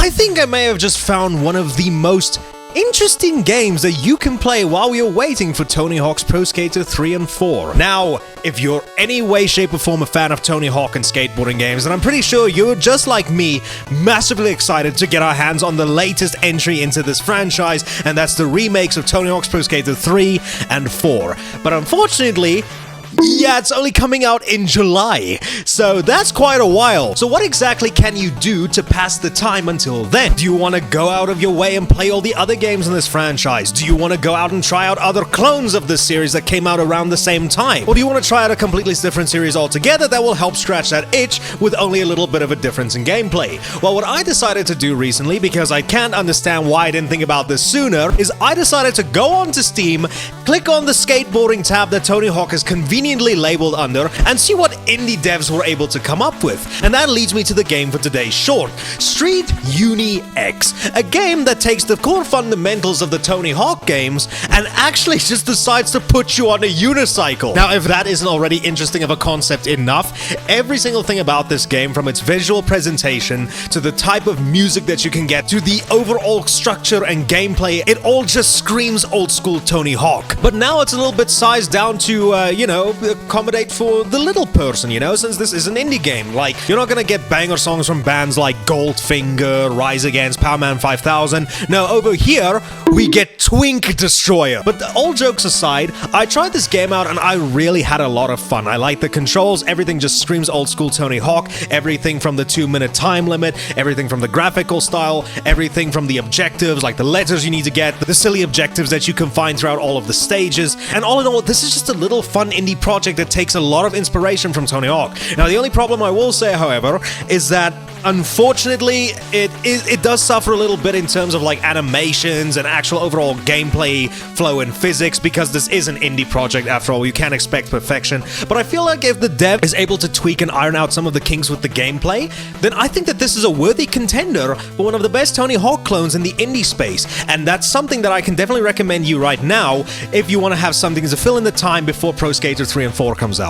I think I may have just found one of the most interesting games that you can play while you're waiting for Tony Hawk's Pro Skater 3 and 4. Now, if you're any way, shape, or form a fan of Tony Hawk and skateboarding games, then I'm pretty sure you're just like me, massively excited to get our hands on the latest entry into this franchise, and that's the remakes of Tony Hawk's Pro Skater 3 and 4. But unfortunately, yeah, it's only coming out in July, so that's quite a while. So what exactly can you do to pass the time until then? Do you want to go out of your way and play all the other games in this franchise? Do you want to go out and try out other clones of this series that came out around the same time? Or do you want to try out a completely different series altogether that will help scratch that itch with only a little bit of a difference in gameplay? Well, what I decided to do recently, because I can't understand why I didn't think about this sooner, is I decided to go onto Steam, click on the skateboarding tab that Tony Hawk has conveniently labeled under, and see what indie devs were able to come up with. And that leads me to the game for today's short, Street Uni X, a game that takes the core fundamentals of the Tony Hawk games and actually just decides to put you on a unicycle. Now, if that isn't already interesting of a concept enough, every single thing about this game, from its visual presentation to the type of music that you can get to the overall structure and gameplay, it all just screams old school Tony Hawk. But now it's a little bit sized down to, accommodate for the little person, since this is an indie game. Like, you're not gonna get banger songs from bands like Goldfinger, Rise Against, Power Man 5000. No, over here, we get Twink Destroyer. But all jokes aside, I tried this game out and I really had a lot of fun. I like the controls, everything just screams old school Tony Hawk, everything from the 2-minute time limit, everything from the graphical style, everything from the objectives, like the letters you need to get, the silly objectives that you can find throughout all of the stages. And all in all, this is just a little fun indie project that takes a lot of inspiration from Tony Hawk. Now, the only problem I will say, however, is that unfortunately, it does suffer a little bit in terms of like animations and actual overall gameplay flow and physics, because this is an indie project after all. You can't expect perfection. But I feel like if the dev is able to tweak and iron out some of the kinks with the gameplay, then I think that this is a worthy contender for one of the best Tony Hawk clones in the indie space. And that's something that I can definitely recommend you right now if you want to have something to fill in the time before Pro Skater 3 and 4 comes out.